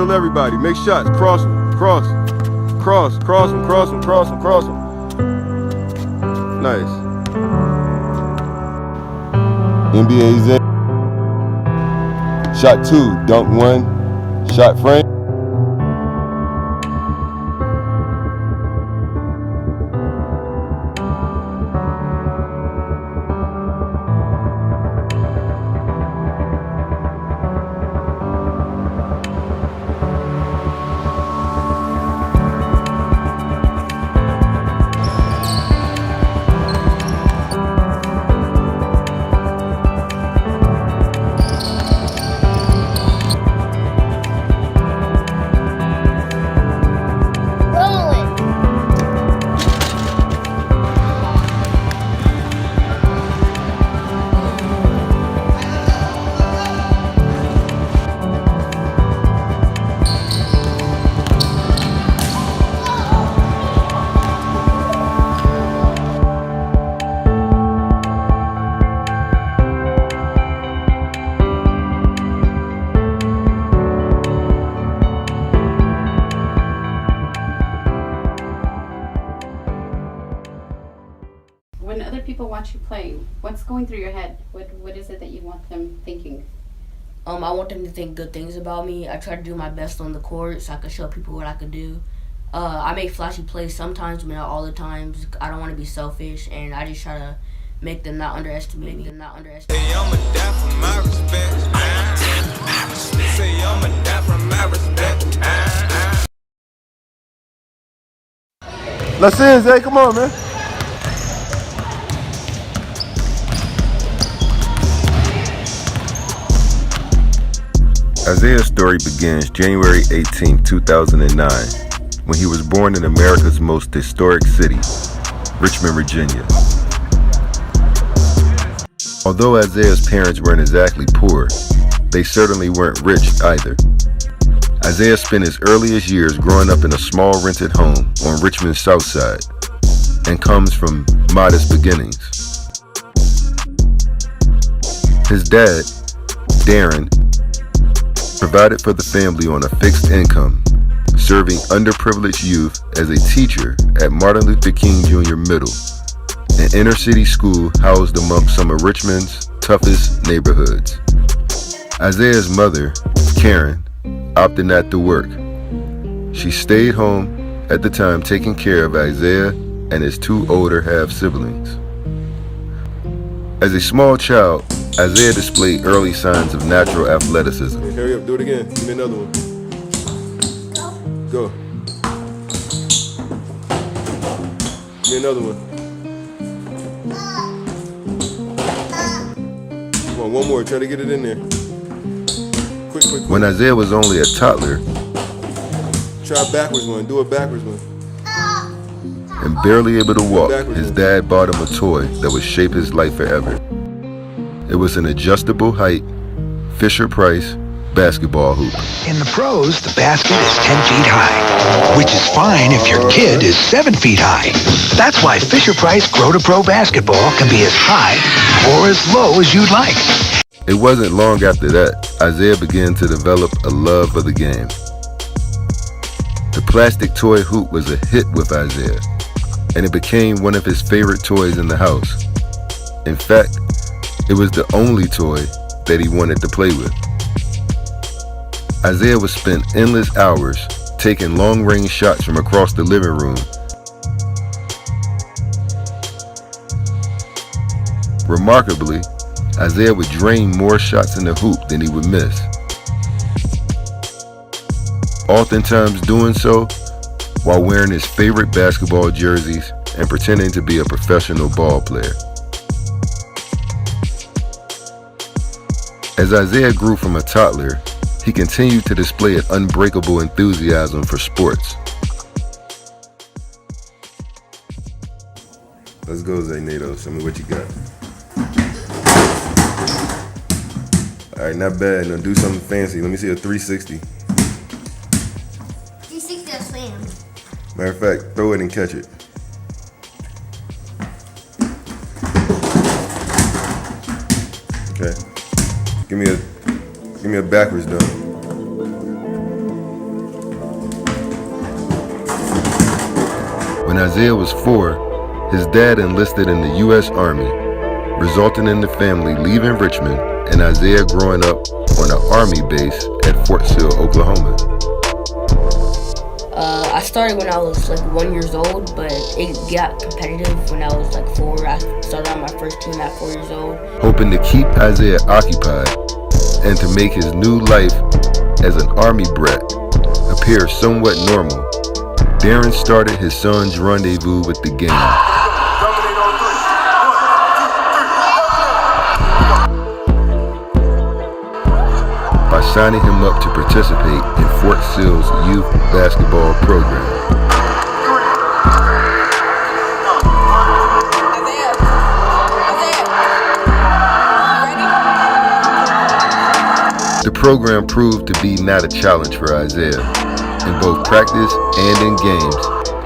Drill everybody. Make shots. Cross them. Cross them. Cross them. Nice. NBA Zay. Shot 2, dunk 1, shot frame. When other people watch you play, what's going through your head? What is it that you want them thinking? I want them to think good things about me. I try to do my best on the court so I can show people what I can do. I make flashy plays sometimes, but not all the times. I don't want to be selfish, and I just try to make them not underestimate me. Say I'm a dad for my respect. Say I'm a dad for my respect. Let's in, Zay. Come on, man. Isaiah's story begins January 18, 2009, when he was born in America's most historic city, Richmond, Virginia. Although Isaiah's parents weren't exactly poor, they certainly weren't rich either. Isaiah spent his earliest years growing up in a small rented home on Richmond's south side, and comes from modest beginnings. His dad, Darren, provided for the family on a fixed income, serving underprivileged youth as a teacher at Martin Luther King Jr. Middle, an inner-city school housed amongst some of Richmond's toughest neighborhoods. Isaiah's mother, Karen, opted not to work. She stayed home at the time taking care of Isaiah and his two older half-siblings. As a small child, Isaiah displayed early signs of natural athleticism. Hey, hurry up, do it again. Give me another one. Go. Give me another one. Come on, one more. Try to get it in there. Quick. When Isaiah was only a toddler, try a backwards one. Do a backwards one. And barely able to walk, his dad bought him a toy that would shape his life forever. It was an adjustable height, Fisher-Price basketball hoop. In the pros, the basket is 10 feet high, which is fine if your kid is 7 feet high. That's why Fisher-Price Grow to Pro basketball can be as high or as low as you'd like. It wasn't long after that, Isaiah began to develop a love for the game. The plastic toy hoop was a hit with Isaiah, and it became one of his favorite toys in the house. In fact, it was the only toy that he wanted to play with. Isaiah would spend endless hours taking long-range shots from across the living room. Remarkably, Isaiah would drain more shots in the hoop than he would miss, oftentimes doing so while wearing his favorite basketball jerseys and pretending to be a professional ball player. As Isaiah grew from a toddler, he continued to display an unbreakable enthusiasm for sports. Let's go, Zay Nato. Show me what you got. All right, not bad. Now do something fancy. Let me see a 360. 360 or slam. Matter of fact, throw it and catch it. Okay. Give me a backwards dunk. When Isaiah was 4, his dad enlisted in the U.S. Army, resulting in the family leaving Richmond and Isaiah growing up on an Army base at Fort Sill, Oklahoma. I started when I was like 1 year old, but it got competitive when I was like 4. I started on my first team at 4 years old. Hoping to keep Isaiah occupied and to make his new life as an Army brat appear somewhat normal, Darren started his son's rendezvous with the game. By signing him up to participate in Fort Sill's youth basketball program. The program proved to be not a challenge for Isaiah. In both practice and in games,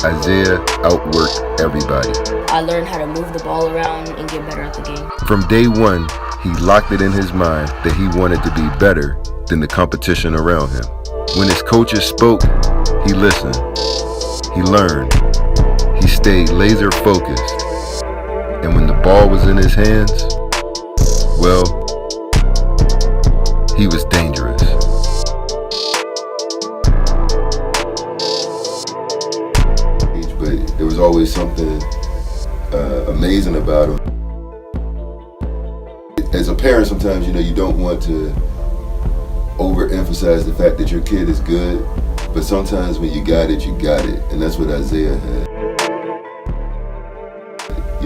Isaiah outworked everybody. I learned how to move the ball around and get better at the game. From day one, he locked it in his mind that he wanted to be better than the competition around him. When his coaches spoke, he listened, he learned, he stayed laser focused. And when the ball was in his hands, well, he was dangerous. But there was always something amazing about him. As a parent, sometimes, you don't want to overemphasize the fact that your kid is good, but sometimes when you got it, you got it. And that's what Isaiah had.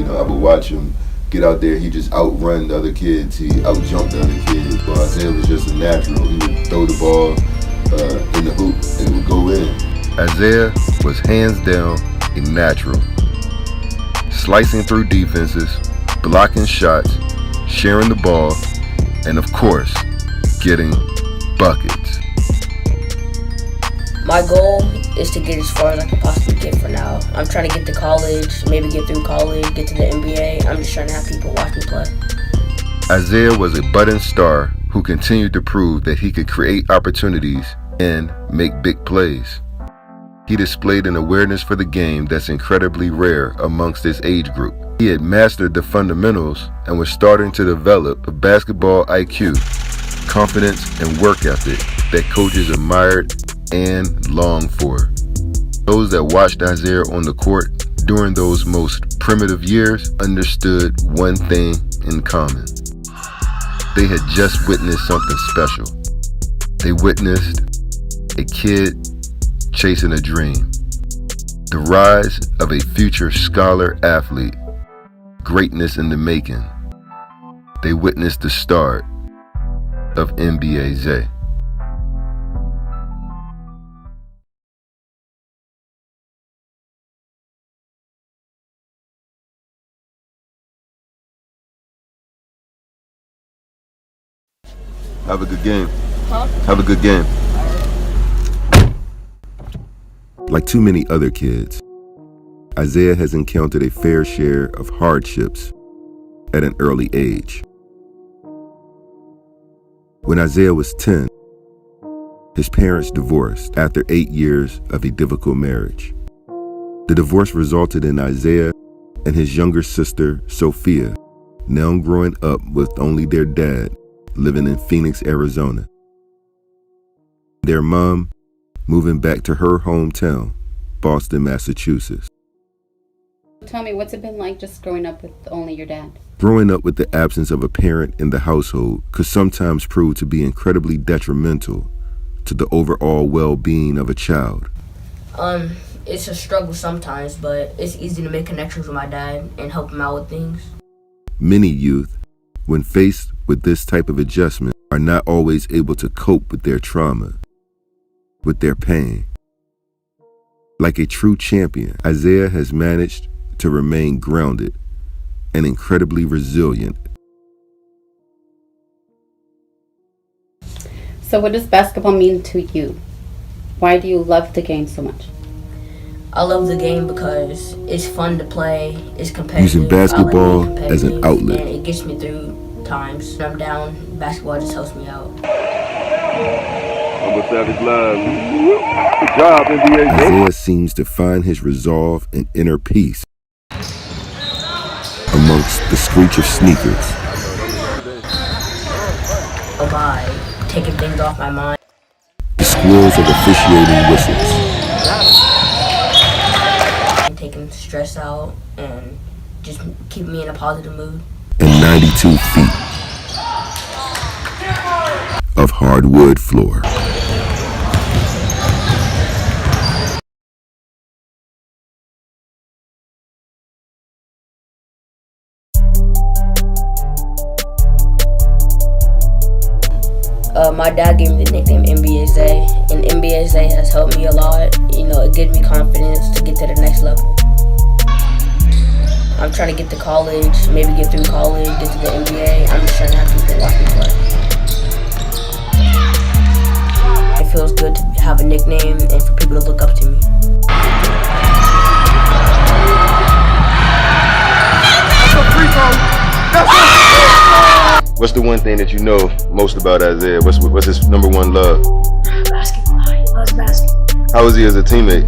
I would watch him get out there, he just outrun the other kids, he outjumped the other kids. Well, Isaiah was just a natural. He would throw the ball in the hoop and it would go in. Isaiah was hands down a natural. Slicing through defenses, blocking shots, sharing the ball, and of course, getting buckets. My goal is to get as far as I can possibly get for now. I'm trying to get to college, maybe get through college, get to the NBA. I'm just trying to have people watch me play. Isaiah was a budding star who continued to prove that he could create opportunities and make big plays. He displayed an awareness for the game that's incredibly rare amongst his age group. He had mastered the fundamentals and was starting to develop a basketball IQ, confidence, and work ethic that coaches admired and longed for. Those that watched Isaiah on the court during those most primitive years understood one thing in common. They had just witnessed something special. They witnessed a kid chasing a dream, the rise of a future scholar athlete, greatness in the making. They witnessed the start of NBA Zay. Have a good game. Huh? Have a good game. Like too many other kids, Isaiah has encountered a fair share of hardships at an early age. When Isaiah was 10, his parents divorced after 8 years of a difficult marriage. The divorce resulted in Isaiah and his younger sister, Sophia, now growing up with only their dad, living in Phoenix, Arizona. Their mom moving back to her hometown, Boston, Massachusetts. Tell me, what's it been like just growing up with only your dad? Growing up with the absence of a parent in the household could sometimes prove to be incredibly detrimental to the overall well-being of a child. It's a struggle sometimes, but it's easy to make connections with my dad and help him out with things. Many youth, when faced with this type of adjustment, are not always able to cope with their trauma, with their pain. Like a true champion, Isaiah has managed to remain grounded and incredibly resilient. So what does basketball mean to you? Why do you love the game so much? I love the game because it's fun to play, it's competitive. Using basketball as an outlet. And it gets me through times when I'm down. Basketball just helps me out. Humble Savage Live. Good job, NBA Zay. Isaiah seems to find his resolve and inner peace amongst the screech of sneakers. By taking things off my mind. The squeals of officiating whistles. Taking stress out and just keep me in a positive mood. And 92 feet of hardwood floor. My dad gave me the nickname NBA Zay, and NBA Zay has helped me a lot. You know, it gives me confidence to get to the next level. I'm trying to get to college, maybe get through college, get to the NBA. I'm just trying to have people watch me play. It feels good to have a nickname and for people to look up to me. What's the one thing that you know most about Isaiah? What's his number one love? Basketball. He loves basketball. How is he as a teammate?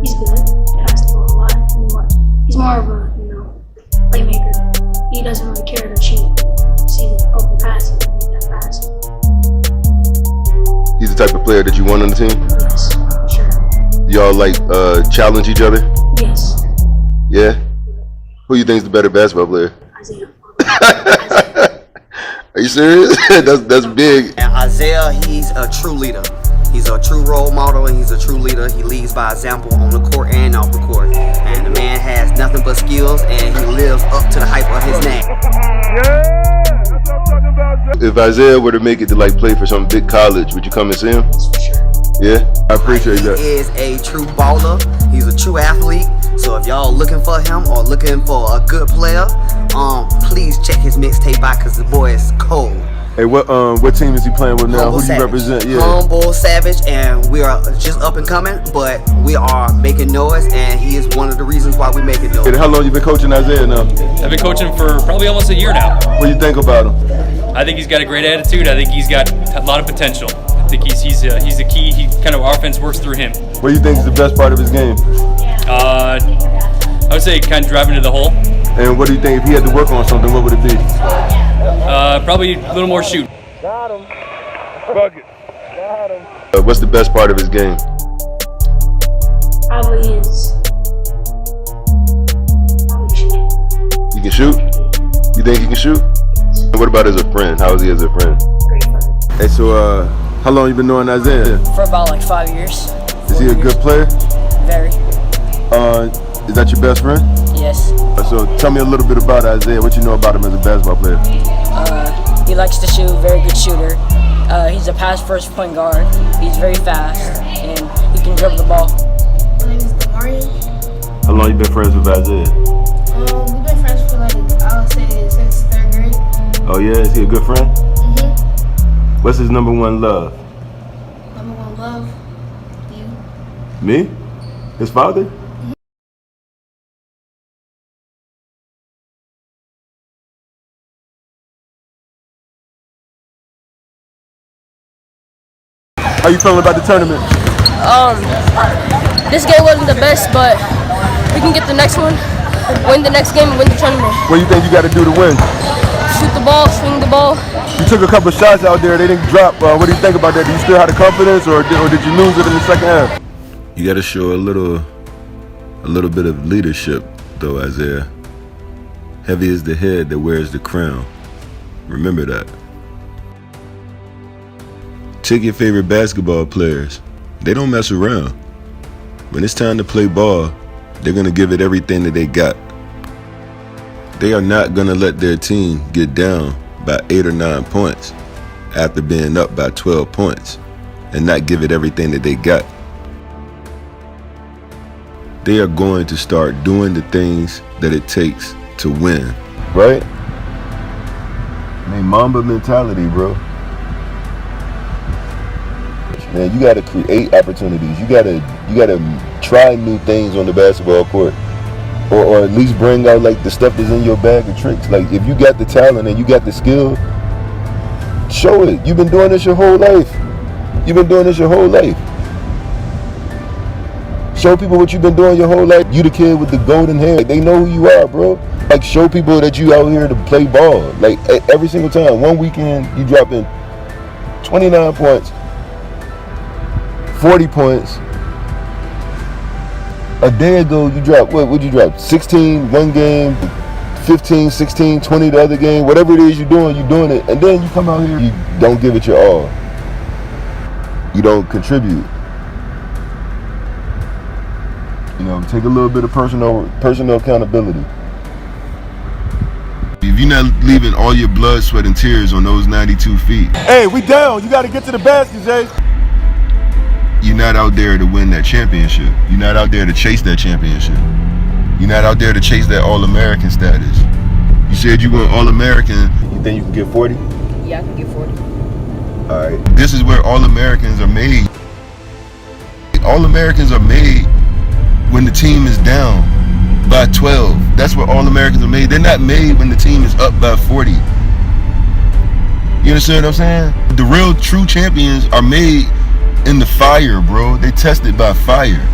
He's good. He passes the ball a lot. He's more of a, playmaker. He doesn't really care to cheat. See the open pass and make that pass. He's the type of player that you want on the team? Yes, sure. Y'all challenge each other? Yes. Yeah? Who you think is the better basketball player? Isaiah. Are you serious? that's big. And Isaiah, he's a true leader. He's a true role model and he's a true leader. He leads by example on the court and off the court. And the man has nothing but skills and he lives up to the hype of his name. Yeah, that's what I'm talking about. If Isaiah were to make it to play for some big college, would you come and see him? For sure. Yeah, I appreciate that. He is a true baller. He's a true athlete. So if y'all looking for him or looking for a good player, please check his mixtape out because the boy is cold. Hey, what team is he playing with now? Humble Who do you Savage. represent? Yeah. Humble Savage, and we are just up and coming, but we are making noise, and he is one of the reasons why we making noise. Hey, how long you been coaching Isaiah now? I've been coaching for probably almost a year now. What do you think about him? I think he's got a great attitude. I think he's got a lot of potential. I think he's the key. He kind of our offense works through him. What do you think is the best part of his game? I would say kind of driving to the hole. And what do you think if he had to work on something? What would it be? Probably a little more shoot. Got him. Bucket. Got him. What's the best part of his game? Probably shooting. He can shoot? You think he can shoot? And what about as a friend? How is he as a friend? Great fun. Hey, so how long you been knowing Isaiah? For about 5 years. Is he a good player? Very. Is that your best friend? Yes. So tell me a little bit about Isaiah. What you know about him as a basketball player? He likes to shoot, very good shooter. He's a pass-first point guard. He's very fast, and he can dribble the ball. My name is Damarian. How long you been friends with Isaiah? We've been friends for I would say since 3rd grade. Oh yeah, is he a good friend? Mm-hmm. What's his number one love? Number one love, you. Me? His father? How you feeling about the tournament? This game wasn't the best, but we can get the next one, win the next game, and win the tournament. What do you think you got to do to win? Shoot the ball, swing the ball. You took a couple of shots out there, they didn't drop. What do you think about that? Do you still have the confidence, or did you lose it in the second half? You got to show a little bit of leadership, though, Isaiah. Heavy is the head that wears the crown. Remember that. Check your favorite basketball players. They don't mess around. When it's time to play ball, they're going to give it everything that they got. They are not going to let their team get down by 8 or 9 points after being up by 12 points and not give it everything that they got. They are going to start doing the things that it takes to win. Right? I mean, Mamba mentality, bro. Man, you gotta create opportunities. You gotta try new things on the basketball court, or at least bring out the stuff that's in your bag of tricks. If you got the talent and you got the skill, show it. You've been doing this your whole life. You've been doing this your whole life. Show people what you've been doing your whole life. You the kid with the golden hair. They know who you are, bro. Like, show people that you out here to play ball. Like, every single time. One weekend, you dropping 29 points, 40 points. A day ago, you dropped, what would you drop? 16 one game, 15, 16, 20 the other game. Whatever it is you're doing it. And then you come out here, you don't give it your all. You don't contribute. You know, take a little bit of personal accountability. If you're not leaving all your blood, sweat, and tears on those 92 feet. Hey, we down. You got to get to the basket, Zay. You're not out there to win that championship. You're not out there to chase that championship. You're not out there to chase that All American status. You said you went All American. You think you can get 40? Yeah, I can get 40. All right. This is where All Americans are made. All Americans are made when the team is down by 12. That's where All Americans are made. They're not made when the team is up by 40. You understand what I'm saying? The real true champions are made in the fire, bro. They tested by fire.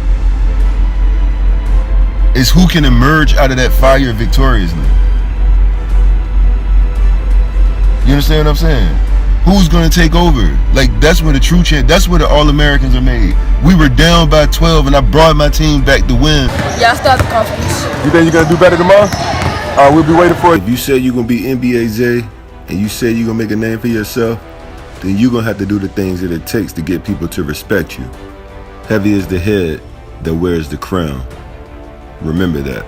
It's who can emerge out of that fire victoriously. You understand what I'm saying? Who's gonna take over? Like, that's where the true that's where the All-Americans are made. We were down by 12 and I brought my team back to win. Yeah, I still have the confidence. You think you're gonna do better tomorrow? We'll be waiting for it. If you say you're gonna be NBA Zay and you say you're gonna make a name for yourself, then you're gonna have to do the things that it takes to get people to respect you. Heavy is the head that wears the crown. Remember that.